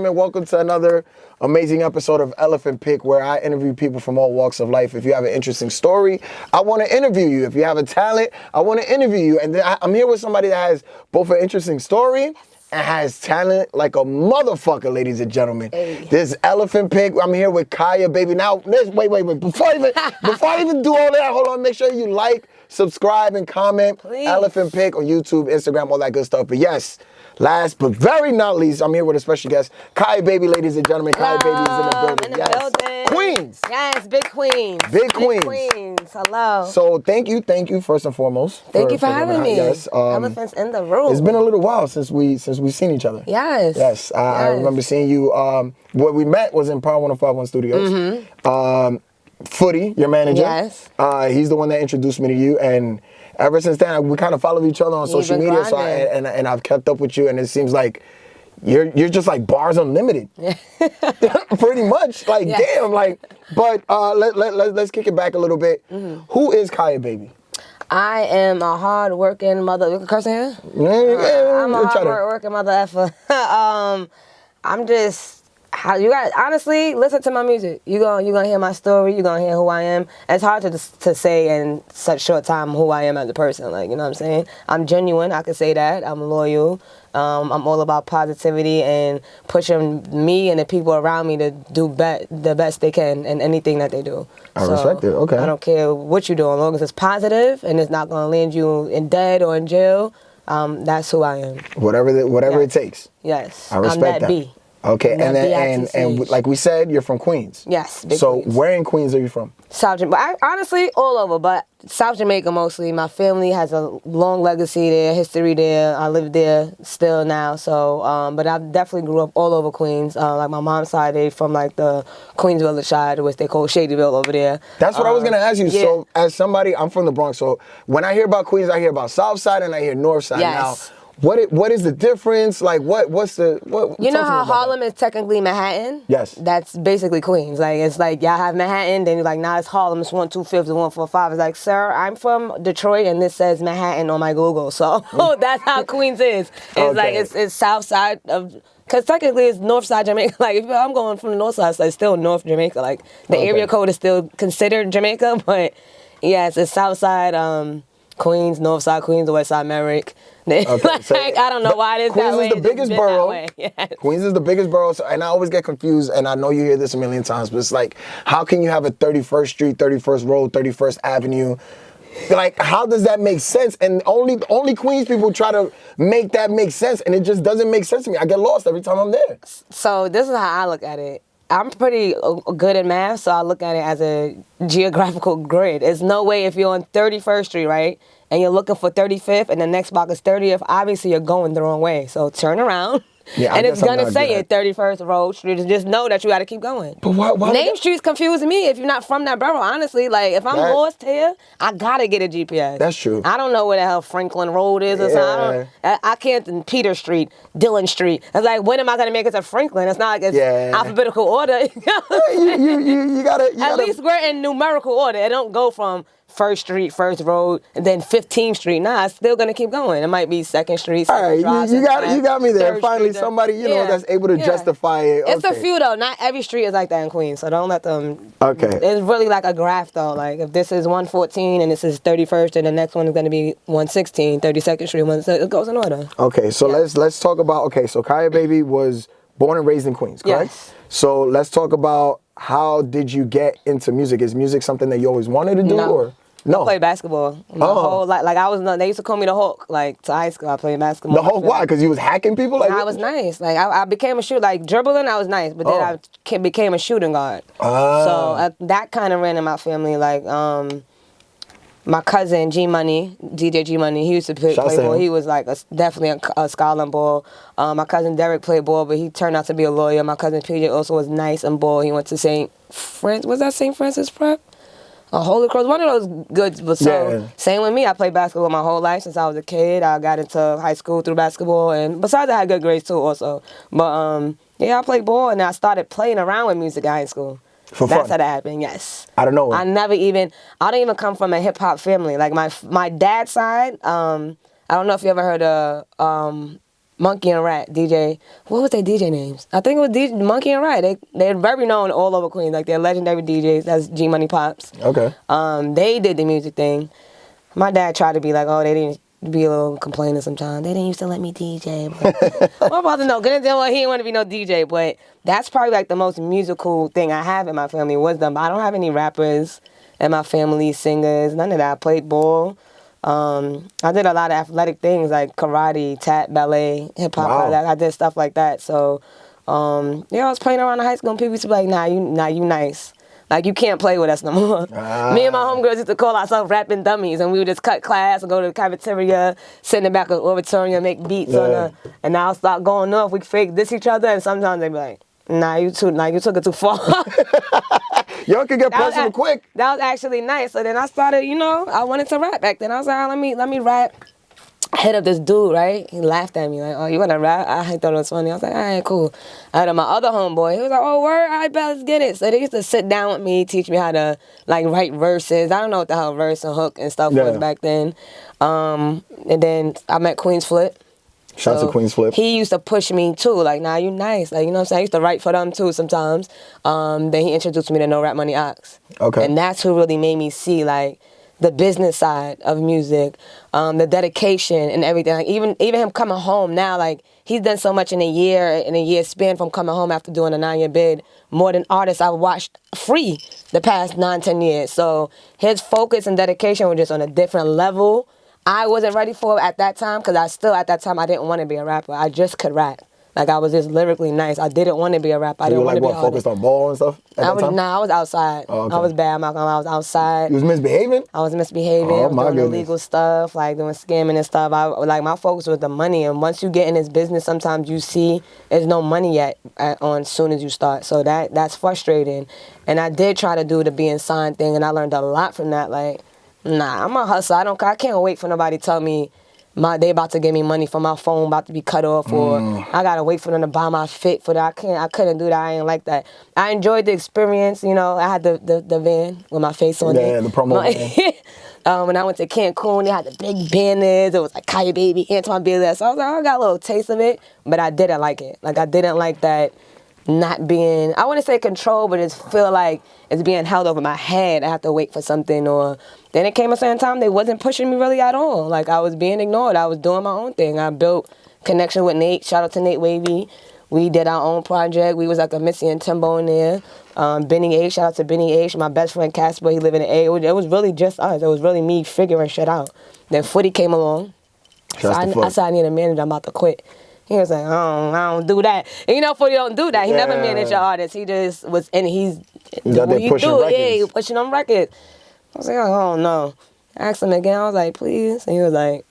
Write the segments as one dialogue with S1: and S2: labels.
S1: gentlemen, welcome to another amazing episode of Elephant Pick, where I interview people from all walks of life. If you have an interesting story, I want to interview you. If you have a talent, I want to interview you. And I'm here with somebody that has both an interesting story and has talent like a motherfucker, ladies and gentlemen.
S2: Hey.
S1: This Elephant Pick, I'm here with Kyah, baby. Now, wait. Before I even do all that, hold on, make sure you like, subscribe, and comment.
S2: Please.
S1: Elephant Pick on YouTube, Instagram, all that good stuff. But yes, last but very not least, I'm here with a special guest, Kyah, baby, ladies and gentlemen. Kyah, baby, is in the building.
S2: In the building.
S1: Queens.
S2: Yes, big queens.
S1: Big queens.
S2: Queens. Hello.
S1: So thank you first and foremost.
S2: Thank you for having me.
S1: Yes.
S2: Elephants in the room.
S1: It's been a little while since we've seen each other.
S2: Yes.
S1: Yes. I remember seeing you. Where we met was in Power 105 Studios.
S2: Mm-hmm.
S1: Footy, your manager.
S2: Yes.
S1: He's the one that introduced me to you, and ever since then we kind of followed each other on social media. So and I've kept up with you, and it seems like you're just like bars unlimited. Pretty much. Like damn. Like, but let's kick it back a little bit. Mm-hmm. Who is Kyah, baby?
S2: I am a hard-working mother. You can curse in here? I'm a hard-working mother effer. I'm just. You got honestly listen to my music. You gonna hear my story. You gonna hear who I am. It's hard to say in such short time who I am as a person. Like, you know what I'm saying? I'm genuine. I can say that. I'm loyal. I'm all about positivity and pushing me and the people around me to do the best they can in anything that they do.
S1: I respect it. Okay.
S2: I don't care what you do, as long as it's positive and it's not gonna land you in dead or in jail. That's who I am.
S1: Whatever it takes.
S2: Yes.
S1: I respect that.
S2: B.
S1: Okay, and like we said, you're from Queens.
S2: Yes,
S1: so
S2: Queens.
S1: Where in Queens are you from?
S2: South Jamaica. Honestly, all over, but South Jamaica mostly. My family has a long legacy there, history there. I live there still now, so but I definitely grew up all over Queens. Like my mom's side, they from like the Queens Village side, which they call Shadyville over there.
S1: That's what I was gonna ask you.
S2: Yeah.
S1: So as somebody, I'm from the Bronx, so when I hear about Queens, I hear about South Side and I hear North Side.
S2: Yes.
S1: Now, what is the difference? Like what? You
S2: know how Harlem is technically Manhattan?
S1: Yes.
S2: That's basically Queens. Like, it's like y'all have Manhattan, then you're like, nah, it's Harlem, it's 125th and 145. It's like, sir, I'm from Detroit and this says Manhattan on my Google. So that's how Queens is. It's like it's South Side of, because technically it's North Side Jamaica. Like, if I'm going from the North Side, so it's still North Jamaica. Like, the area code is still considered Jamaica, but yes, it's South Side Queens, North Side Queens, West Side Merrick.
S1: Okay, so
S2: I don't know why it is that way.
S1: Queens is the biggest borough.
S2: Yes.
S1: Queens is the biggest borough, and I always get confused, and I know you hear this a million times, but it's like, how can you have a 31st Street, 31st Road, 31st Avenue? Like, how does that make sense? And only Queens people try to make that make sense, and it just doesn't make sense to me. I get lost every time I'm there.
S2: So this is how I look at it. I'm pretty good at math, so I look at it as a geographical grid. There's no way if you're on 31st Street, right, and you're looking for 35th and the next block is 30th, obviously you're going the wrong way. So turn around.
S1: Yeah,
S2: and it's going to say it 31st Road Street. Just know that you got to keep going.
S1: But why
S2: Name Street's confusing me if you're not from that borough, honestly. Like, if I'm lost here, I got to get a GPS.
S1: That's true.
S2: I don't know where the hell Franklin Road is or something. I can't, Peter Street, Dillon Street. It's like, when am I going to make it to Franklin? It's not like it's alphabetical order.
S1: you gotta...
S2: At least we're in numerical order. It don't go from First Street, First Road, and then 15th Street. Nah, it's still gonna keep going. It might be Second Street.
S1: All right, you got me there. Finally, somebody that's able to justify it.
S2: It's a few though. Not every street is like that in Queens, so don't let them. Okay. It's really like a graph though. Like, if this is 114 and this is 31st, and the next one is gonna be 116, 32nd Street. It goes in order.
S1: Okay, so let's talk about. Okay, so Kyah Baby was born and raised in Queens, correct?
S2: Yes.
S1: So let's talk about, how did you get into music? Is music something that you always wanted to do, or? No.
S2: I played basketball my whole life. Like, they used to call me the Hulk. Like, to high school, I played basketball.
S1: The Hulk? Why? Because you was hacking people? Like,
S2: I was nice. Like, I became a shooter. Like, dribbling, I was nice. But then I became a shooting guard. So that kind of ran in my family. Like, my cousin, DJ G Money, he used to play ball. He was like definitely a scholar in ball. My cousin Derek played ball, but he turned out to be a lawyer. My cousin PJ also was nice in ball. He went to St. Francis Prep? Holy Cross, one of those goods. But same with me. I played basketball my whole life since I was a kid. I got into high school through basketball, and besides, I had good grades too also. But I played ball, and I started playing around with music in high school.
S1: For
S2: That's
S1: fun.
S2: how that happened. Yes.
S1: I don't know.
S2: I don't even come from a hip hop family. Like my dad's side. I don't know if you ever heard of Monkey and Rat, DJ. What was their DJ names? I think it was DJ, Monkey and Rat. They're very known all over Queens. Like, they're legendary DJs. That's G Money Pops.
S1: Okay.
S2: They did the music thing. My dad tried to be like, oh, they didn't be a little complaining sometimes. They didn't used to let me DJ. My father, no. He didn't want to be no DJ. But that's probably like the most musical thing I have in my family was them. I don't have any rappers in my family, singers, none of that. I played ball. I did a lot of athletic things like karate, tap, ballet, hip hop. Wow. I did stuff like that. So, I was playing around in high school and people used to be like, nah, you nice. Like, you can't play with us no more. Me and my homegirls used to call ourselves rapping dummies, and we would just cut class and go to the cafeteria, sit in the back of the auditorium, make beats and I'll start going off. We fake diss each other, and sometimes they'd be like, nah, you took it too far.
S1: Y'all could get personal quick.
S2: That was actually nice. So then I started, I wanted to rap back then. I was like, let me rap. I hit up this dude, right? He laughed at me like, oh, you want to rap? I thought it was funny. I was like, all right, cool. I had my other homeboy. He was like, oh, word? All right, bet, let's get it. So they used to sit down with me, teach me how to, like, write verses. I don't know what the hell verse and hook and stuff was back then. And then I met Queens Flip.
S1: Shout out to Queens Flip.
S2: He used to push me, too. Like, nah, you nice. Like, you know what I'm saying? I used to write for them, too, sometimes. Then he introduced me to No Rap Money Ox. Okay. And that's who really made me see, like, the business side of music, the dedication and everything. Like even him coming home now, like he's done so much in a year span from coming home after doing a 9-year bid, more than artists I've watched free the past 9-10 years. So his focus and dedication were just on a different level. I wasn't ready for it at that time because at that time I didn't want to be a rapper. I just could rap. Like, I was just lyrically nice. I didn't want to be a rapper. I didn't want to be an artist.
S1: Focused on ball and stuff at that time?
S2: Nah, I was outside. Oh, okay. I was bad, Malcolm. I was outside.
S1: You was misbehaving?
S2: I was misbehaving. I was doing illegal stuff, like doing scamming and stuff. My focus was the money. And once you get in this business, sometimes you see there's no money yet as soon as you start. So that's frustrating. And I did try to do the being signed thing, and I learned a lot from that. Like, nah, I'm a hustler. I can't wait for nobody to tell me they about to give me money for my phone about to be cut off, or I gotta wait for them to buy my fit for that. I couldn't do that. I ain't like that. I enjoyed the experience. I had the van with my face on it.
S1: Yeah, the promo van.
S2: When I went to Cancun, they had the big banners. It was like Kyah Baby, Antoine Bailey. So I was like, I got a little taste of it, but I didn't like it. Like, I didn't like that not being, I wouldn't say control, but just feel like it's being held over my head. I have to wait for something. Or then it came a certain time they wasn't pushing me really at all. Like, I was being ignored. I was doing my own thing. I built connection with Nate. Shout out to Nate Wavy. We did our own project. We was like a Missy and Timbo in there. Benny H. Shout out to Benny H. My best friend Casper. He lived in the A. It was really just us. It was really me figuring shit out. Then Footy came along. I said I need a manager. I'm about to quit. He was like, I don't do that. And Footy don't do that. He never managed an artist. He just was, and he's
S1: pushing records.
S2: Yeah, he was pushing them records. I was like, oh no. I asked him again. I was like, please. And he was like,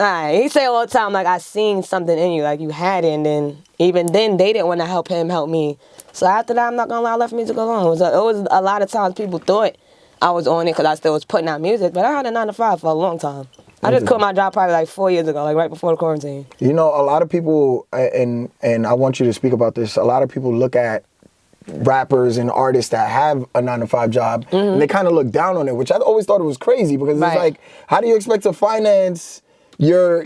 S2: all right. He say all the time, like, I seen something in you, like you had it. And then even then, they didn't want to help him help me. So after that, I'm not gonna lie, I left music alone. It was a lot of times people thought I was on it because I still was putting out music, but I had a 9-to-5 for a long time. I just quit my job probably like 4 years ago, like right before the quarantine.
S1: A lot of people, and I want you to speak about this, a lot of people look at rappers and artists that have a 9-to-5 job, and they kind of look down on it, which I always thought it was crazy because it's like, how do you expect to finance your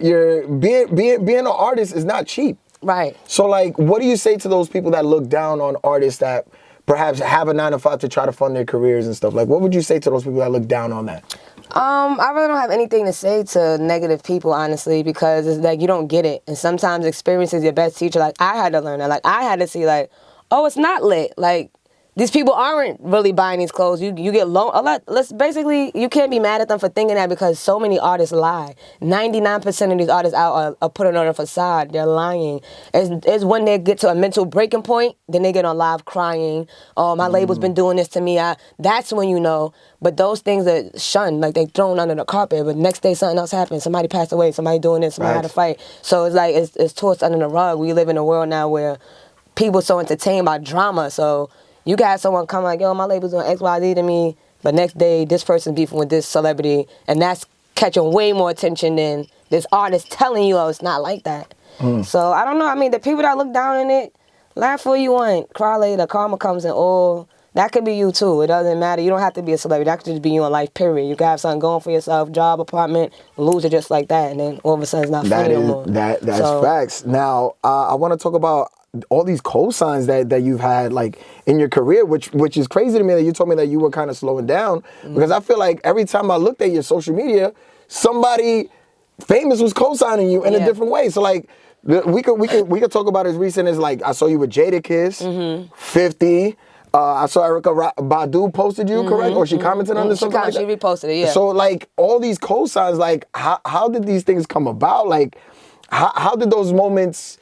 S1: being an artist is not cheap. Right. So like, what do you say to those people that look down on artists that perhaps have a 9-to-5 to try to fund their careers and stuff? Like, what would you say to those people that look down on that?
S2: I really don't have anything to say to negative people, honestly, because it's like you don't get it. And sometimes experience is your best teacher. Like, I had to learn that. Like, I had to see, like, oh, it's not lit. Like, these people aren't really buying these clothes. You get low a lot. Basically, you can't be mad at them for thinking that because so many artists lie. 99% of these artists out are putting on a facade. They're lying. It's when they get to a mental breaking point, then they get on live crying. Oh, my label's been doing this to me. That's when you know. But those things are shunned, like they thrown under the carpet. But next day something else happens. Somebody passed away. Somebody doing this. Somebody had a fight. So it's like it's tossed under the rug. We live in a world now where people are so entertained by drama. So you got someone come like, yo, my label's doing X, Y, Z to me, but next day this person's beefing with this celebrity, and that's catching way more attention than this artist telling you, oh, it's not like that. So I don't know. I mean, the people that look down on it, laugh all you want, cry later, karma comes in all that could be you too. It doesn't matter. You don't have to be a celebrity. That could just be you in life, period. You can have something going for yourself, job, apartment, lose it just like that, and then all of a sudden it's not funny no more.
S1: That's facts. Now, I want to talk about all these cosigns that you've had like in your career, which is crazy to me that you told me that you were kind of slowing down, because I feel like every time I looked at your social media, somebody famous was co-signing you in a different way. So like we could talk about as recent as like I saw you with Jadakiss, 50. I saw Erykah Badu posted you, correct? Or she commented on this, something like that?
S2: She reposted it, yeah.
S1: So like all these cosigns, like how did these things come about? Like how did those moments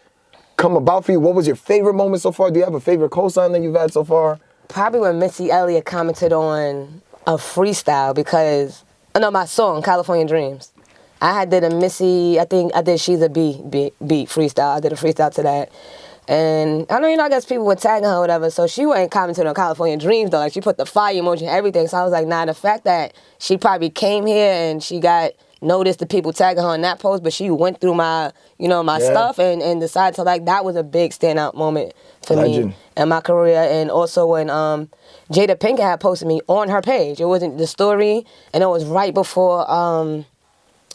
S1: come about for you? What was your favorite moment so far? Do you have a favorite cosign that you've had so far?
S2: Probably when Missy Elliott commented on a freestyle because, my song, California Dreams. I did a Missy, I think I did She's a beat freestyle. I did a freestyle to that. And I know, I guess people were tagging her or whatever, so she wasn't commenting on California Dreams though. Like she put the fire emoji and everything. So I was like, nah, the fact that she probably came here and she got noticed the people tagging her on that post, but she went through my, my stuff and decided to like, that was a big standout moment for me in my career. And also when Jada Pinkett had posted me on her page. It wasn't the story, and it was right before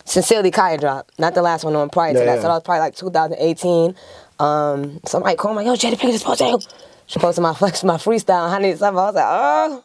S2: Sincerely Kyah dropped. Not the last one, on prior to that. So that was probably like 2018. Somebody called me, yo, Jada Pinkett just posted you. She posted my freestyle, 100 something. I was like, oh.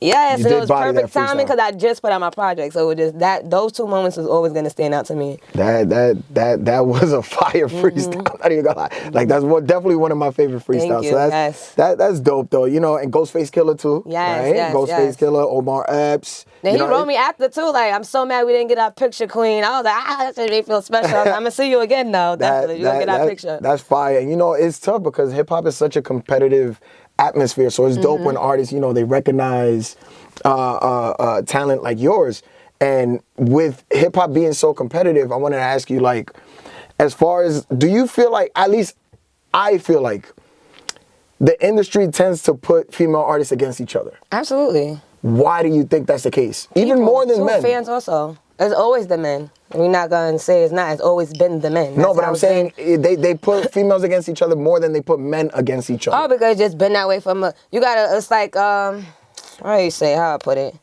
S2: Yes, and it was perfect timing because I just put out my project. So it was just those two moments was always going to stand out to me.
S1: That was a fire freestyle. Not even gonna lie. Like that's definitely one of my favorite freestyles. So that's dope though. And Ghostface Killer too.
S2: Yes,
S1: right?
S2: yes,
S1: Ghostface Killer, Omar Epps.
S2: Then he wrote me after too, like, I'm so mad we didn't get our picture, queen. I was like, that made me feel special. I'm gonna see you again though. Definitely. You're gonna get our picture.
S1: That's fire. And it's tough because hip hop is such a competitive atmosphere. So it's dope when artists, they recognize talent like yours. And with hip hop being so competitive, I wanted to ask you, like, as far as, do you feel like, at least I feel like, the industry tends to put female artists against each other?
S2: Absolutely.
S1: Why do you think that's the case? Even more than men.
S2: Fans also. It's always the men. We're not going to say it's not. It's always been the men.
S1: No, but I'm saying they put females against each other more than they put men against each other.
S2: Oh, because it's just been that way from it's like, how I put it?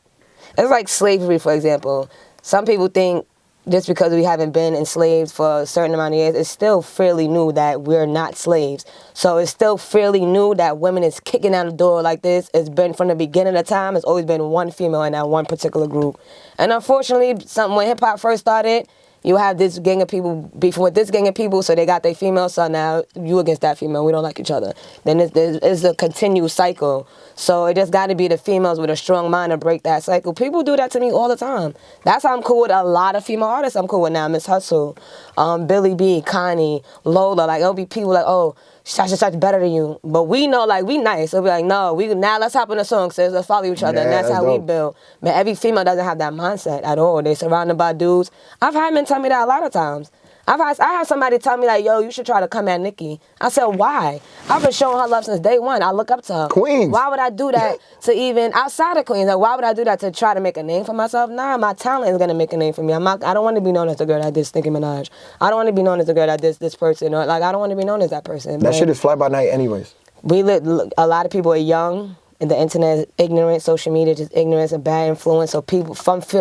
S2: It's like slavery, for example. Some people think just because we haven't been enslaved for a certain amount of years, it's still fairly new that we're not slaves. So it's still fairly new that women is kicking down the door like this. It's been from the beginning of time. It's always been one female in that one particular group. And unfortunately, when hip-hop first started, you have this gang of people beefing with this gang of people, so they got their female, so now you against that female. We don't like each other. Then it's a continued cycle. So it just got to be the females with a strong mind to break that cycle. People do that to me all the time. That's how I'm cool with a lot of female artists I'm cool with now. Miss Hustle, Billy B, Connie, Lola. Like, it'll be people like, oh, such better than you. But we know, like, we nice. It'll be like, no, now let's hop in a song, sis. Let's follow each other.
S1: Yeah,
S2: and that's how
S1: dope.
S2: we build. But every female doesn't have that mindset at all. They're surrounded by dudes. I've had men tell me that a lot of times. I had somebody tell me, like, yo, you should try to come at Nicki. I said, why? I've been showing her love since day one. I look up to her.
S1: Queens.
S2: Why would I do that to even outside of Queens? Like, why would I do that to try to make a name for myself? Nah, my talent is going to make a name for me. I don't want to be known as the girl that did Nicki Minaj. I don't want to be known as the girl that did this person. Or, like, I don't want to be known as that person.
S1: That shit is fly by night anyways.
S2: A lot of people are young, and the internet is ignorant. Social media is just ignorance and bad influence. So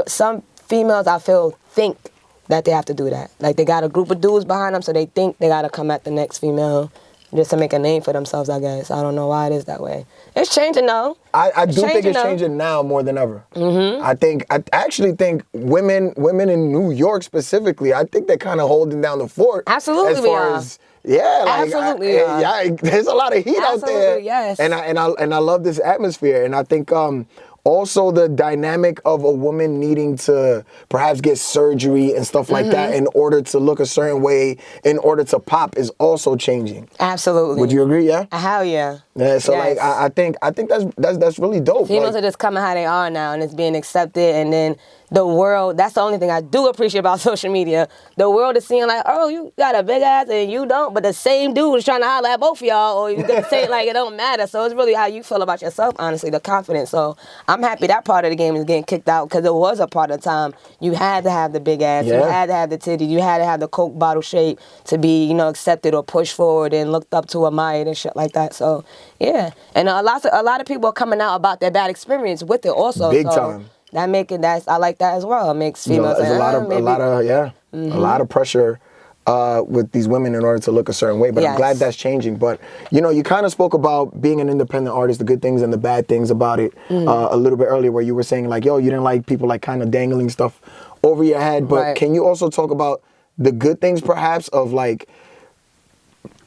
S2: some females, I feel, think that they have to do that. Like, they got a group of dudes behind them, so they think they got to come at the next female just to make a name for themselves, I guess. I don't know why it is that way. It's changing, though.
S1: I do think it's changing now more than ever. I actually think women in New York specifically, I think they're kind of holding down the fort.
S2: Absolutely,
S1: as far as
S2: absolutely.
S1: There's a lot of heat out there.
S2: Yes.
S1: And I love this atmosphere, and I think also the dynamic of a woman needing to perhaps get surgery and stuff like that in order to look a certain way, in order to pop, is also changing.
S2: Absolutely.
S1: Would you agree? Yeah.
S2: Hell yeah.
S1: Yeah. So like I think that's really dope.
S2: Females are just coming how they are now, and it's being accepted, and then the world, that's the only thing I do appreciate about social media. The world is seeing like, oh, you got a big ass and you don't, but the same dude is trying to holler at both of y'all, or you can say like it don't matter. So it's really how you feel about yourself, honestly, the confidence. So I'm I'm happy that part of the game is getting kicked out, because it was a part of the time you had to have the big ass, you had to have the titty, you had to have the Coke bottle shape to be, you know, accepted or pushed forward and looked up to, admired and shit like that. So yeah, and a lot of people are coming out about their bad experience with it also.
S1: Big
S2: so
S1: time.
S2: I like that as well. It makes females
S1: There's a lot of pressure with these women in order to look a certain way, but I'm glad that's changing. But you know, you kind of spoke about being an independent artist, the good things and the bad things about it a little bit earlier, where you were saying like, yo, you didn't like people like kind of dangling stuff over your head. But can you also talk about the good things perhaps of like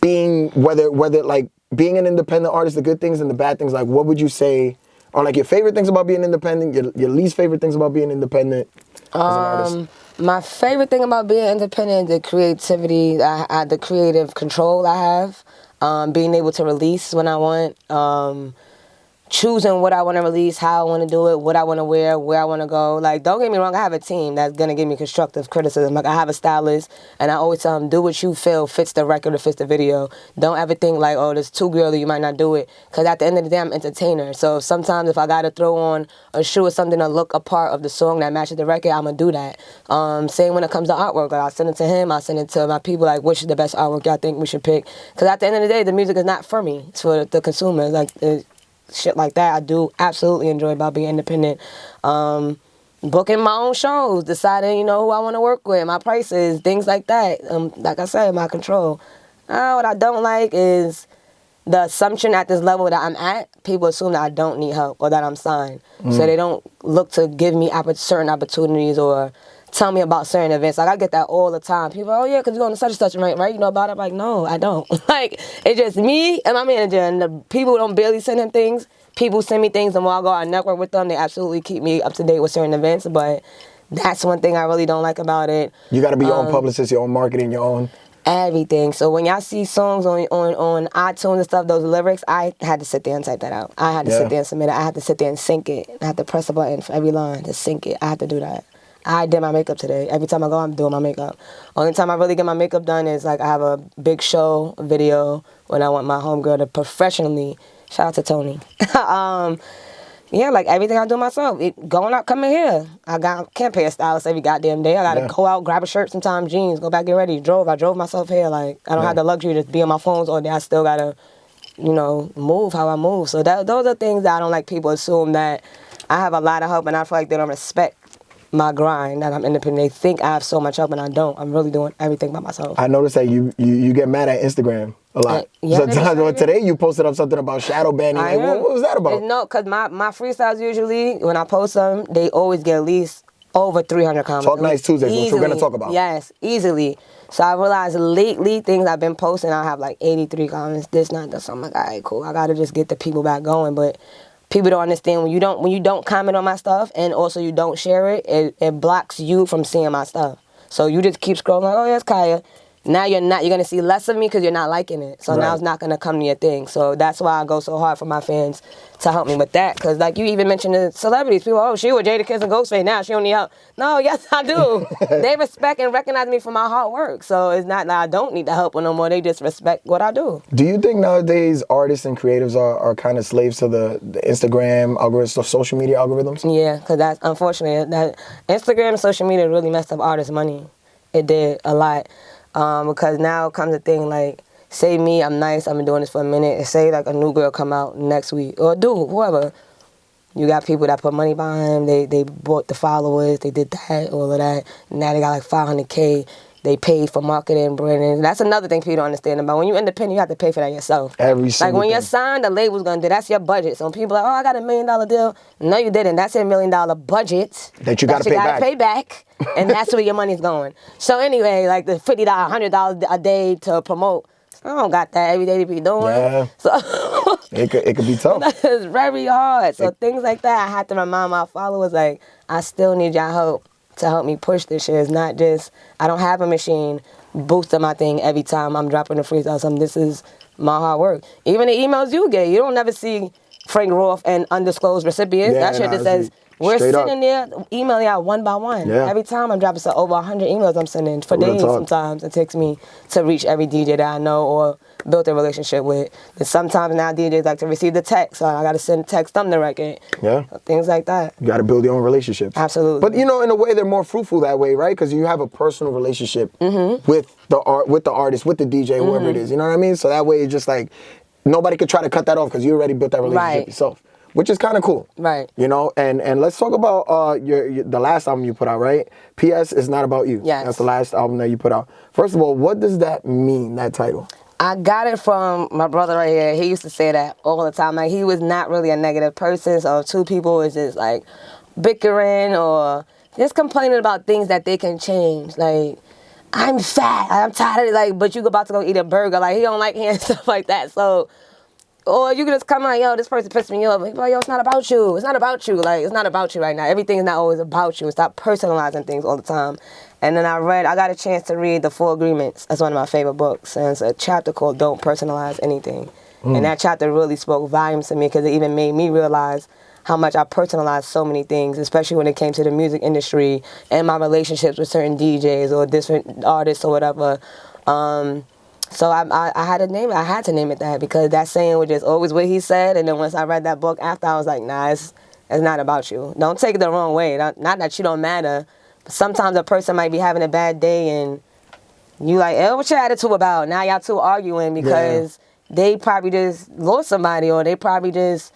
S1: being, whether like being an independent artist, the good things and the bad things? Like, what would you say are like your favorite things about being independent, your least favorite things about being independent as an artist?
S2: My favorite thing about being independent, the creativity, the creative control I have, being able to release when I want, choosing what I want to release, how I want to do it, what I want to wear, where I want to go. Like, don't get me wrong, I have a team that's going to give me constructive criticism. Like, I have a stylist, and I always tell them, do what you feel fits the record or fits the video. Don't ever think like, oh, this too girly, you might not do it. Because at the end of the day, I'm an entertainer. So sometimes if I got to throw on a shoe or something to look a part of the song that matches the record, I'm going to do that. Same when it comes to artwork. Like, I'll send it to him, I'll send it to my people, like, which is the best artwork y'all think we should pick. Because at the end of the day, the music is not for me. It's for the consumer. Like, shit like that I do absolutely enjoy about being independent. Booking my own shows, deciding, you know, who I want to work with, my prices, things like that. Like I said, my control. What I don't like is the assumption at this level that I'm at, people assume that I don't need help or that I'm signed. So they don't look to give me certain opportunities or tell me about certain events. Like, I get that all the time. People are, oh yeah, because you're going to such and such, right? You know about it? I'm like, no, I don't. Like, it's just me and my manager, and the people don't barely send him things. People send me things, and while I go out and network with them, they absolutely keep me up to date with certain events. But that's one thing I really don't like about it.
S1: You got to be your own publicist, your own marketing, your own
S2: everything. So when y'all see songs on iTunes and stuff, those lyrics, I had to sit there and type that out. I had to sit there and submit it. I had to sit there and sync it. I had to press a button for every line to sync it. I had to do that. I did my makeup today. Every time I go, I'm doing my makeup. Only time I really get my makeup done is like I have a big show video when I want my homegirl to professionally, shout out to Tony. Yeah, like everything I do myself. Going out, coming here. Can't pay a stylist every goddamn day. I gotta go out, grab a shirt, sometimes jeans, go back, get ready. I drove myself here. Like, I don't have the luxury to be on my phones all day. I still gotta, you know, move how I move. So those are things that I don't like people assume that I have a lot of help, and I feel like they don't respect my grind, that I'm independent. They think I have so much help, and I don't. I'm really doing everything by myself.
S1: I noticed that you get mad at Instagram a lot. So today you posted up something about shadow banning. Like, what was that about?
S2: No, because my freestyles usually, when I post them, they always get at least over 300 comments.
S1: Talk Nice Tuesdays, which we're going to talk about.
S2: Yes, easily. So I realized lately, things I've been posting, I have like 83 comments, this, not that. So I'm like, all right, cool. I got to just get the people back going. But people don't understand when you don't comment on my stuff, and also you don't share it, it blocks you from seeing my stuff. So you just keep scrolling like, oh yeah, it's Kyah. Now you're gonna see less of me because you're not liking it. So now it's not gonna come to your thing. So that's why I go so hard for my fans to help me with that. Because like you even mentioned the celebrities, people, oh, she with Jadakiss and Ghostface, now she don't need help. No, yes I do. They respect and recognize me for my hard work. So it's not that I don't need the help no more. They just respect what I do.
S1: Do you think nowadays artists and creatives are kind of slaves to the Instagram algorithms, the social media algorithms? Yeah,
S2: because that's unfortunately that Instagram and social media really messed up artists' money. It did a lot. Because now comes a thing like, say me, I'm nice, I've been doing this for a minute, and say like a new girl come out next week, or dude, whoever. You got people that put money behind them, they bought the followers, they did that, all of that. Now they got like 500K. They paid for marketing, branding. That's another thing people don't understand about. When you're independent, you have to pay for that yourself.
S1: Every single
S2: Like when
S1: thing.
S2: you're signed, the label's gonna do. That's your budget. So when people are like, oh, I got $1 million deal. No, you didn't. That's your $1 million budget
S1: that you gotta
S2: pay back. And that's where your money's going. So anyway, like the $50, $100 a day to promote. I don't got that every day to be doing.
S1: Yeah.
S2: So
S1: it could be tough.
S2: It's very hard. So things like that, I have to remind my followers, like, I still need your help to help me push this shit. It's not just, I don't have a machine boosting my thing every time I'm dropping a freestyle something. This is my hard work. Even the emails you get, you don't never see Frank Roth and undisclosed recipients. That shit just says We're sitting there emailing out one by one.
S1: Yeah.
S2: Every time I'm dropping over 100 emails I'm sending for days sometimes. It takes me to reach every DJ that I know or built a relationship with. And sometimes now DJs like to receive the text, so I got to send text them the record.
S1: Yeah.
S2: Things like that.
S1: You got to build your own relationships.
S2: Absolutely.
S1: But in a way, they're more fruitful that way, right? Because you have a personal relationship with the artist, with the DJ, whoever it is. You know what I mean? So that way, it's just like nobody could try to cut that off because you already built that relationship yourself. Which is kind of cool,
S2: right?
S1: And let's talk about the last album you put out, right? P.S. It's Not About You.
S2: Yes.
S1: That's the last album that you put out. First of all, what does that mean, that title?
S2: I got it from my brother right here. He used to say that all the time. Like, he was not really a negative person, so two people was just like bickering or just complaining about things that they can change. Like, I'm fat, I'm tired of it, but you about to go eat a burger. Like, he don't like hearing stuff like that. So, or you can just come like, yo, this person pissed me off. Like, yo, it's not about you. It's not about you. Like, it's not about you right now. Everything is not always about you. Stop personalizing things all the time. And then I got a chance to read The Four Agreements. That's one of my favorite books. And it's a chapter called Don't Personalize Anything. And that chapter really spoke volumes to me because it even made me realize how much I personalized so many things, especially when it came to the music industry and my relationships with certain DJs or different artists or whatever. So I had to name it. I had to name it that because that saying was just always what he said. And then once I read that book after, I was like, nah, it's not about you. Don't take it the wrong way. Not that you don't matter. But sometimes a person might be having a bad day and you like, what's your attitude about? Now y'all two arguing because they probably just lost somebody or they probably just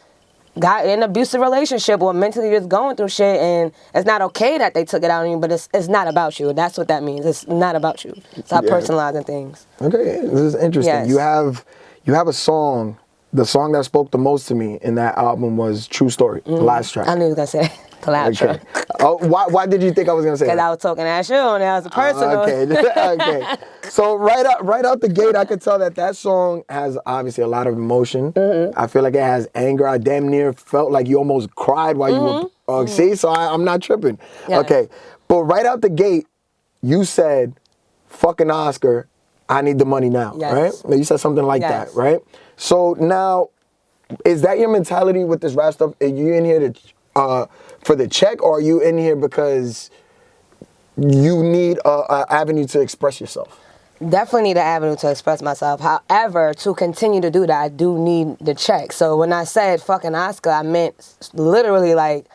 S2: got in an abusive relationship or mentally just going through shit, and it's not okay that they took it out on you, but it's not about you. That's what that means. It's not about you. Stop personalizing things.
S1: Okay, this is interesting.
S2: Yes.
S1: You have a song. The song that spoke the most to me in that album was True Story, the last track.
S2: I knew you were going to say that. The last track.
S1: Oh, why did you think I was going to say that?
S2: Because I was talking that shit on there. It was personal.
S1: Okay. So right out the gate, I could tell that song has obviously a lot of emotion. I feel like it has anger. I damn near felt like you almost cried while you were, see? So I'm not tripping. Yeah. Okay. But right out the gate, you said, fucking Oscar, I need the money now, right? You said something like that, right? So now, is that your mentality with this rap stuff? Are you in here for the check, or are you in here because you need an avenue to express yourself?
S2: Definitely need an avenue to express myself. However, to continue to do that, I do need the check. So when I said fucking Oscar, I meant literally like,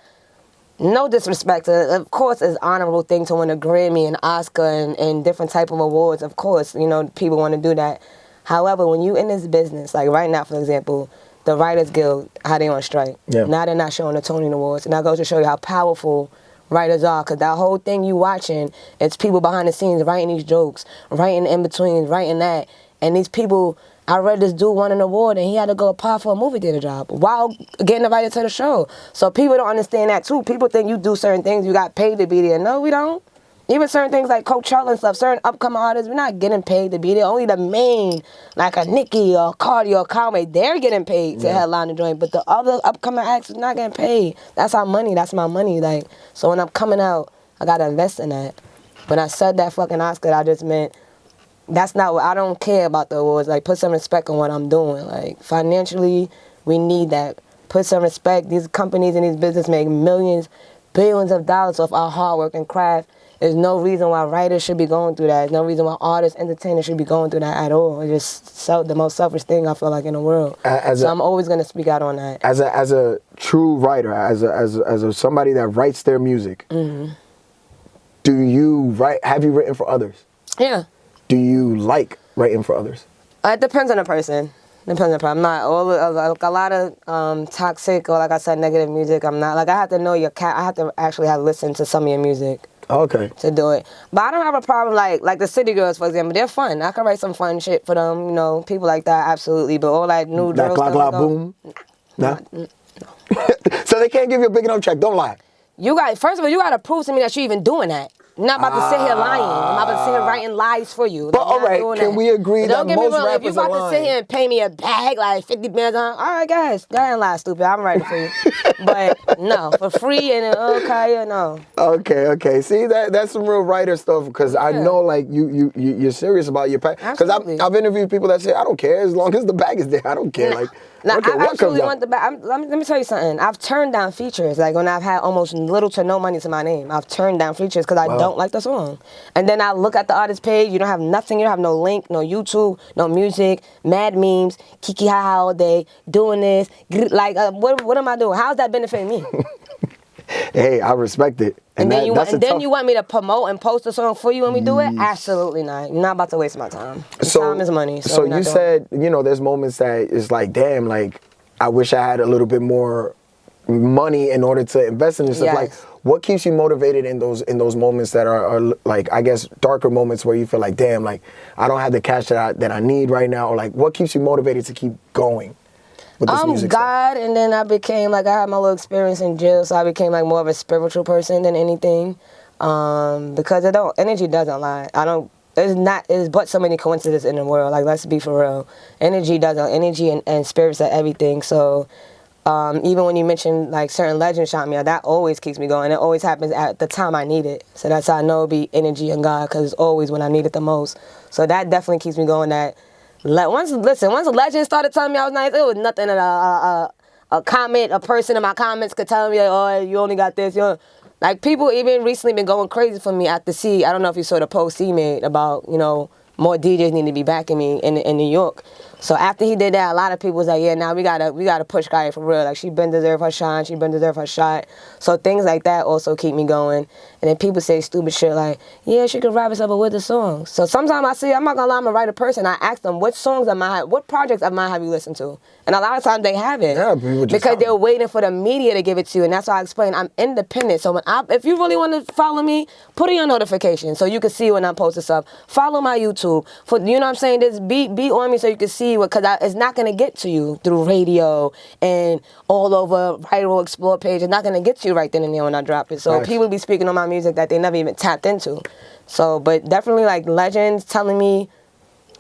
S2: no disrespect. Of course, it's an honorable thing to win a Grammy and Oscar and different type of awards. Of course, people want to do that. However, when you in this business, like right now, for example, the Writers Guild, how they on strike. Yeah. Now they're not showing the Tony Awards. And that goes to show you how powerful writers are, because that whole thing you watching, it's people behind the scenes writing these jokes, writing in-betweens, writing that. And these people, I read this dude won an award and he had to go apply for a movie theater job while getting invited to the show. So people don't understand that too. People think you do certain things, you got paid to be there. No, we don't. Even certain things like Coachella and stuff, certain upcoming artists, we're not getting paid to be there. Only the main, like a Nicki or Cardi or Conway, they're getting paid to headline the joint. But the other upcoming acts are not getting paid. That's our money. That's my money. Like, so when I'm coming out, I got to invest in that. When I said that fucking Oscar, I just meant, that's not what, I don't care about the awards. Like, put some respect on what I'm doing. Like, financially, we need that. Put some respect. These companies and these businesses make millions, billions of dollars off our hard work and craft. There's no reason why writers should be going through that. There's no reason why artists, entertainers should be going through that at all. It's just the most selfish thing I feel like in the world. So I'm always gonna speak out on that.
S1: As a true writer, as a somebody that writes their music, do you write? Have you written for others?
S2: Yeah.
S1: Do you like writing for others?
S2: It depends on the person. Depends on the person. I'm not a lot of toxic or, like I said, negative music. I'm not, like, I have to know your cat. I have to actually have listened to some of your music.
S1: Okay.
S2: To do it. But I don't have a problem like the City Girls, for example. They're fun. I can write some fun shit for them, people like that, absolutely. But all that new
S1: that
S2: drill
S1: clock,
S2: stuff.
S1: boom? No?
S2: No.
S1: So they can't give you a big enough check. Don't lie.
S2: First of all, you got to prove to me that you're even doing that. I'm not about to sit here lying. I'm not about to sit here writing lies for you.
S1: But all right, can we agree that most rappers are lying?
S2: If you about to sit here and pay me a bag like 50 bands on, all right, guys, go ahead and lie, stupid. I'm writing for you. But no, for free and Kyah, no.
S1: Okay. See, that's some real writer stuff because I know like you're serious about your pack. Because I've interviewed people that say I don't care as long as the bag is there. I don't care. Like,
S2: now,
S1: okay,
S2: I absolutely want the bag. Let me tell you something. I've turned down features like when I've had almost little to no money to my name. I've turned down features because I don't like the song. And then I look at the artist page. You don't have nothing. You don't have no link, no YouTube, no music, mad memes, kiki ha ha all day, doing this. Like, what am I doing? How's that benefiting me?
S1: Hey, I respect it.
S2: And then you want me to promote and post a song for you when we do it? Absolutely not. You're not about to waste my time. Time is money.
S1: So you said, there's moments that it's like, damn, like, I wish I had a little bit more money in order to invest in this stuff. Like, what keeps you motivated in those moments that are like, I guess, darker moments where you feel like, damn, like, I don't have the cash that I need right now? Or like, what keeps you motivated to keep going?
S2: God, and then I became like, I had my little experience in jail, so I became like more of a spiritual person than anything, because energy doesn't lie. There's but so many coincidences in the world. Like, let's be for real. Energy and spirits are everything. So even when you mention like certain legends shot me out, that always keeps me going. It always happens at the time I need it. So that's how I know it'll be energy and God, because it's always when I need it the most. So that definitely keeps me going. Once a legend started telling me I was nice, it was nothing that a person in my comments could tell me, like, oh, you only got this. Like, people even recently been going crazy for me at the C. I don't know if you saw the post he made about, more DJs need to be backing me in New York. So after he did that, a lot of people was like, yeah, now we gotta push Kyah for real. Like, she been deserve her shine, she been deserve her shot. So things like that also keep me going. And then people say stupid shit like, yeah, she could rap herself with the songs. So sometimes I'm not gonna lie, I'm a writer person. I ask them, what projects of mine have you listened to? And a lot of times they haven't. Yeah, because they're waiting for the media to give it to you. And that's why I explain, I'm independent. So if you really want to follow me, put in your notifications so you can see when I'm posting stuff. Follow my YouTube. You know what I'm saying? Just be on me so you can see because it's not going to get to you through radio and all over viral explore page. It's not going to get to you right then and there when I drop it. So people be speaking on my music that they never even tapped into. So, but definitely like legends telling me,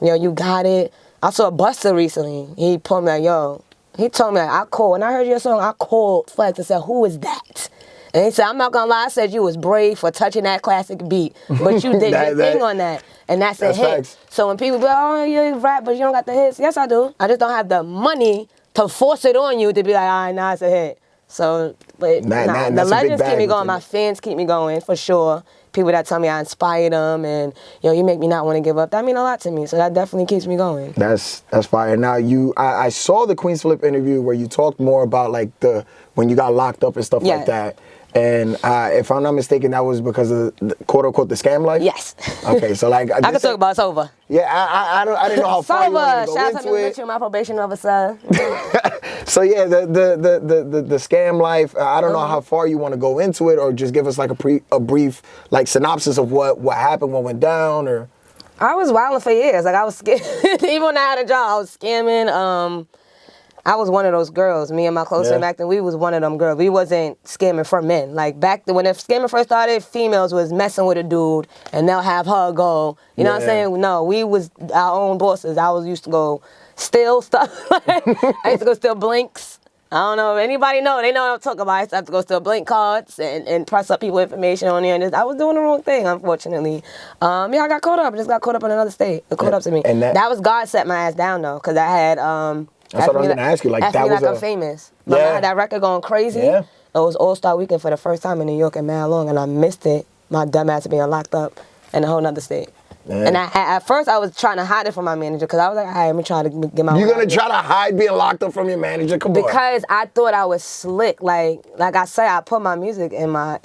S2: you got it. I saw Buster recently. He told me like, he told me like, when I heard your song, I called Flex and said, who is that? And he said, I'm not gonna lie, I said you was brave for touching that classic beat, but you did your thing on that, and that's a hit. Facts. So when people be like, oh, you rap, but you don't got the hits, yes I do. I just don't have the money to force it on you to be like, all right, nah, it's a hit. So, but the legends keep me going, my fans keep me going, for sure. People that tell me I inspired them and, you make me not want to give up. That mean a lot to me, so that definitely keeps me going. That's fire. Now, I saw the Queen's Flip interview where you talked more about, like, when you got locked up and stuff like that. And if I'm not mistaken, that was because of the, quote unquote the scam life. Yes. Okay, so like I can talk about it's over. Yeah, I didn't know how far you wanted to go into it. Shout out to my probation officer. So yeah, the scam life. I don't know how far you want to go into it, or just give us like a brief like synopsis of what happened, what went down, or. I was wilding for years. Like I was scamming. Even when I had a job, I was scamming. I was one of those girls. Me and my close friend back then, we was one of them girls. We wasn't scamming for men. Like back then, when the scamming first started, females was messing with a dude and they'll have her go. You know what I'm saying? No, we was our own bosses. I used to go steal stuff. I used to go steal blinks. I don't know if anybody know. They know what I'm talking about. I used to have to go steal blink cards and press up people information on there. And I was doing the wrong thing, unfortunately. I got caught up. I just got caught up in another state. It caught up to me. And that was God set my ass down, though, because I had... That's what I was going to ask you. Like, that was I'm famous. Remember I had that record going crazy? Yeah. It was All-Star Weekend for the first time in New York in mad long, and I missed it. My dumb ass being locked up in a whole nother state. Yeah. And at first, I was trying to hide it from my manager because I was like, all right, let me try to get my... You're going to try to hide being locked up from your manager? Come on. Because I thought I was slick. Like I say, I put my music in my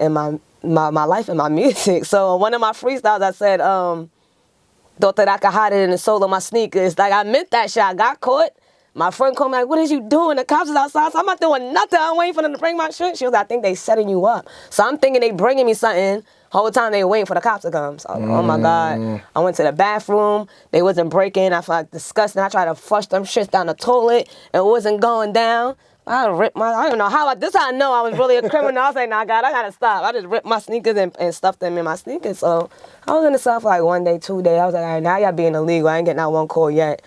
S2: life in my music. So one of my freestyles, I said, thought that I could hide it in the sole of my sneakers. Like, I meant that shit. I got caught. My friend called me like, what is you doing? The cops is outside. So I'm not doing nothing. I'm waiting for them to bring my shit. She was like, I think they setting you up. So I'm thinking they bringing me something. Whole time they waiting for the cops to come. So, oh my God. I went to the bathroom. They wasn't breaking. I felt like disgusting. I tried to flush them shits down the toilet. It wasn't going down. I don't know how, this how I know I was really a criminal. I was like, nah, God, I gotta stop. I just ripped my sneakers and stuffed them in my sneakers. So I was in the South for like 1 day, 2 days. I was like, all right, now y'all being illegal. I ain't getting out one call yet.